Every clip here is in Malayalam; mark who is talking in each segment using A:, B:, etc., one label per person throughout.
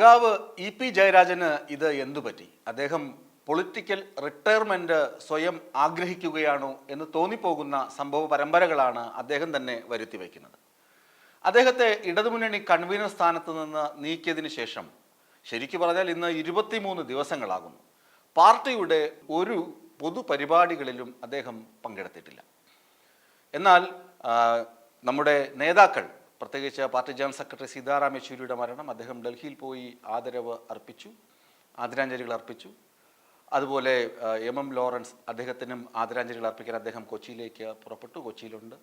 A: സഖാവ് ഇ.പി. ജയരാജന് ഇത് എന്തുപറ്റി? അദ്ദേഹം പൊളിറ്റിക്കൽ റിട്ടയർമെന്റ് സ്വയം ആഗ്രഹിക്കുകയാണോ എന്ന് തോന്നിപ്പോകുന്ന സംഭവ പരമ്പരകളാണ് അദ്ദേഹം തന്നെ വരുത്തി വയ്ക്കുന്നത്. അദ്ദേഹത്തെ ഇടതുമുന്നണി കൺവീനർ സ്ഥാനത്ത് നിന്ന് നീക്കിയതിനു ശേഷം ശരിക്കു പറഞ്ഞാൽ ഇന്ന് 23 ദിവസങ്ങളാകുന്നു. പാർട്ടിയുടെ ഒരു പൊതുപരിപാടികളിലും അദ്ദേഹം പങ്കെടുത്തിട്ടില്ല. എന്നാൽ നമ്മുടെ നേതാക്കൾ, പ്രത്യേകിച്ച് പാർട്ടി ജനറൽ സെക്രട്ടറി സീതാറാം യെച്ചൂരിയുടെ മരണം, അദ്ദേഹം ഡൽഹിയിൽ പോയി ആദരാഞ്ജലികൾ അർപ്പിച്ചു. അതുപോലെ എം ലോറൻസ്, അദ്ദേഹത്തിനും ആദരാഞ്ജലികൾ അർപ്പിക്കാൻ അദ്ദേഹം കൊച്ചിയിലേക്ക് പുറപ്പെട്ടു, കൊച്ചിയിലുണ്ട്.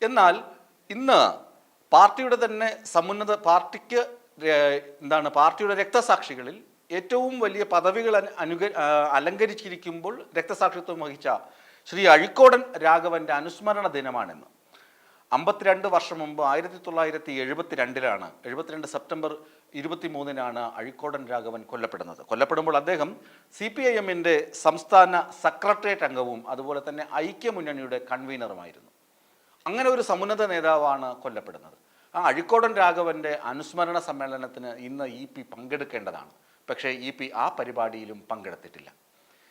A: എന്നാൽ ഇന്ന് പാർട്ടിയുടെ തന്നെ സമുന്നത പാർട്ടിയുടെ രക്തസാക്ഷികളിൽ ഏറ്റവും വലിയ പദവികൾ അലങ്കരിച്ചിരിക്കുമ്പോൾ രക്തസാക്ഷിത്വം വഹിച്ച ശ്രീ അഴീക്കോടൻ രാഘവന്റെ അനുസ്മരണ ദിനമാണെന്ന്. 52 വർഷം മുമ്പ് 1972 സെപ്റ്റംബർ 23 അഴീക്കോടൻ രാഘവൻ കൊല്ലപ്പെടുമ്പോൾ അദ്ദേഹം CPIM-ന്റെ സംസ്ഥാന സെക്രട്ടേറിയറ്റ് അംഗവും അതുപോലെ തന്നെ ഐക്യമുന്നണിയുടെ കൺവീനറുമായിരുന്നു. അങ്ങനെ ഒരു സമുന്നത നേതാവാണ് കൊല്ലപ്പെടുന്നത്. ആ അഴീക്കോടൻ രാഘവന്റെ അനുസ്മരണ സമ്മേളനത്തിന് ഇന്ന് EP പങ്കെടുക്കേണ്ടതാണ്. പക്ഷേ EP ആ പരിപാടിയിലും പങ്കെടുത്തിട്ടില്ല.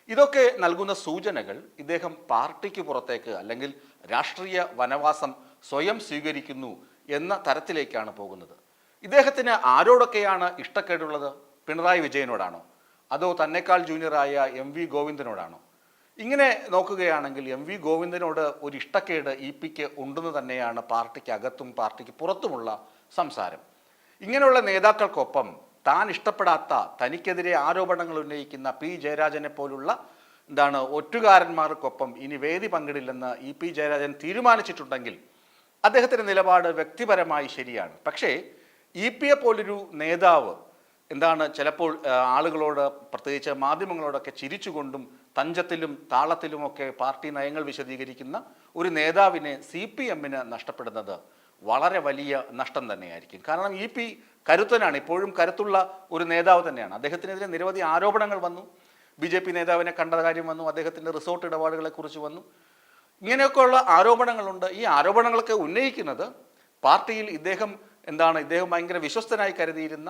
A: ഇതൊക്കെ നൽകുന്ന സൂചനകൾ ഇദ്ദേഹം പാർട്ടിക്ക് പുറത്തേക്ക് അല്ലെങ്കിൽ രാഷ്ട്രീയ വനവാസം സ്വയം സ്വീകരിക്കുന്നു എന്ന തരത്തിലേക്കാണ് പോകുന്നത്. ഇദ്ദേഹത്തിന് ആരോടൊക്കെയാണ് ഇഷ്ടക്കേടുള്ളത്? പിണറായി വിജയനോടാണോ? അതോ തന്നെക്കാൾ ജൂനിയറായ MV ഗോവിന്ദനോടാണോ? ഇങ്ങനെ നോക്കുകയാണെങ്കിൽ MV ഗോവിന്ദനോട് ഒരു ഇഷ്ടക്കേട് EP-ക്ക് ഉണ്ടെന്ന് തന്നെയാണ് പാർട്ടിക്കകത്തും പാർട്ടിക്ക് പുറത്തുമുള്ള സംസാരം. ഇങ്ങനെയുള്ള നേതാക്കൾക്കൊപ്പം താൻ ഇഷ്ടപ്പെടാത്ത, തനിക്കെതിരെ ആരോപണങ്ങൾ ഉന്നയിക്കുന്ന P. ജയരാജനെ പോലുള്ള ഒറ്റുകാരന്മാർക്കൊപ്പം ഇനി വേദി പങ്കിടില്ലെന്ന് EP ജയരാജൻ തീരുമാനിച്ചിട്ടുണ്ടെങ്കിൽ അദ്ദേഹത്തിൻ്റെ നിലപാട് വ്യക്തിപരമായി ശരിയാണ്. പക്ഷേ EP-യെ പോലൊരു നേതാവ് ചിലപ്പോൾ ആളുകളോട്, പ്രത്യേകിച്ച് മാധ്യമങ്ങളോടൊക്കെ ചിരിച്ചുകൊണ്ടും തഞ്ചത്തിലും താളത്തിലുമൊക്കെ പാർട്ടി നയങ്ങൾ വിശദീകരിക്കുന്ന ഒരു നേതാവിനെ CPM-ന് നഷ്ടപ്പെടുന്നത് വളരെ വലിയ നഷ്ടം തന്നെയായിരിക്കും. കാരണം EP കരുത്തനാണ്, ഇപ്പോഴും കരുത്തുള്ള ഒരു നേതാവ് തന്നെയാണ്. അദ്ദേഹത്തിനെതിരെ നിരവധി ആരോപണങ്ങൾ വന്നു. BJP നേതാവിനെ കണ്ട കാര്യം വന്നു, അദ്ദേഹത്തിൻ്റെ റിസോർട്ട് ഇടപാടുകളെക്കുറിച്ച് വന്നു. ഇങ്ങനെയൊക്കെയുള്ള ആരോപണങ്ങളുണ്ട്. ഈ ആരോപണങ്ങളൊക്കെ ഉന്നയിക്കുന്നത് പാർട്ടിയിൽ ഇദ്ദേഹം ഭയങ്കര വിശ്വസ്തനായി കരുതിയിരുന്ന,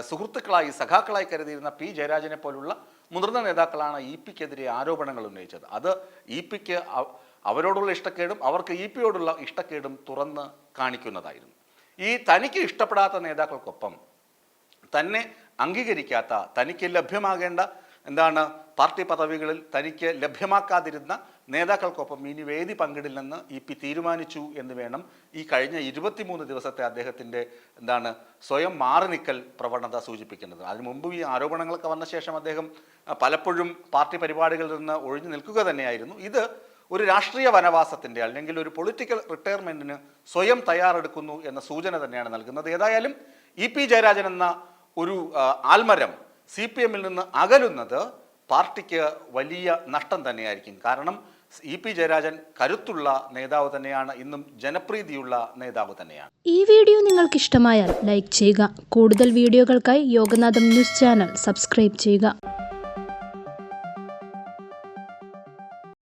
A: സുഹൃത്തുക്കളായി സഖാക്കളായി കരുതിയിരുന്ന P. ജയരാജനെ പോലുള്ള മുതിർന്ന നേതാക്കളാണ് EP-ക്കെതിരെ ആരോപണങ്ങൾ ഉന്നയിച്ചത്. അത് EP-ക്ക് അവരോടുള്ള ഇഷ്ടക്കേടും അവർക്ക് EP-യോടുള്ള ഇഷ്ടക്കേടും തുറന്ന് കാണിക്കുന്നതായിരുന്നു. ഈ തനിക്ക് ഇഷ്ടപ്പെടാത്ത നേതാക്കൾക്കൊപ്പം, തന്നെ അംഗീകരിക്കാത്ത, തനിക്ക് ലഭ്യമാകേണ്ട പാർട്ടി പദവികളിൽ തനിക്ക് ലഭ്യമാക്കാതിരുന്ന നേതാക്കൾക്കൊപ്പം ഇനി വേദി പങ്കിടില്ലെന്ന് EP തീരുമാനിച്ചു എന്ന് വേണം ഈ കഴിഞ്ഞ 23 ദിവസത്തെ അദ്ദേഹത്തിൻ്റെ സ്വയം മാറി നിൽക്കൽ പ്രവണത സൂചിപ്പിക്കുന്നത്. അതിനു മുമ്പ് ഈ ആരോപണങ്ങളൊക്കെ വന്ന ശേഷം അദ്ദേഹം പലപ്പോഴും പാർട്ടി പരിപാടികളിൽ നിന്ന് ഒഴിഞ്ഞു നിൽക്കുക തന്നെയായിരുന്നു. ഇത് ഒരു രാഷ്ട്രീയ വനവാസത്തിൻ്റെ അല്ലെങ്കിൽ ഒരു പൊളിറ്റിക്കൽ റിട്ടയർമെൻറ്റിന് സ്വയം തയ്യാറെടുക്കുന്നു എന്ന സൂചന തന്നെയാണ് നൽകുന്നത്. ഏതായാലും EP ജയരാജൻ എന്ന ഒരു ആൽമരം CPM-ൽ നിന്ന് അകലുന്നത് പാർട്ടിക്ക് വലിയ നഷ്ടം തന്നെയായിരിക്കും. കാരണം EP ജയരാജൻ കരുത്തുള്ള നേതാവ് തന്നെയാണ്, ഇന്നും ജനപ്രീതിയുള്ള നേതാവ് തന്നെയാണ്.
B: ഈ വീഡിയോ നിങ്ങൾക്ക് ഇഷ്ടമായാൽ ലൈക്ക് ചെയ്യുക. കൂടുതൽ വീഡിയോകൾക്കായി യോഗനാഥം ന്യൂസ് ചാനൽ സബ്സ്ക്രൈബ് ചെയ്യുക.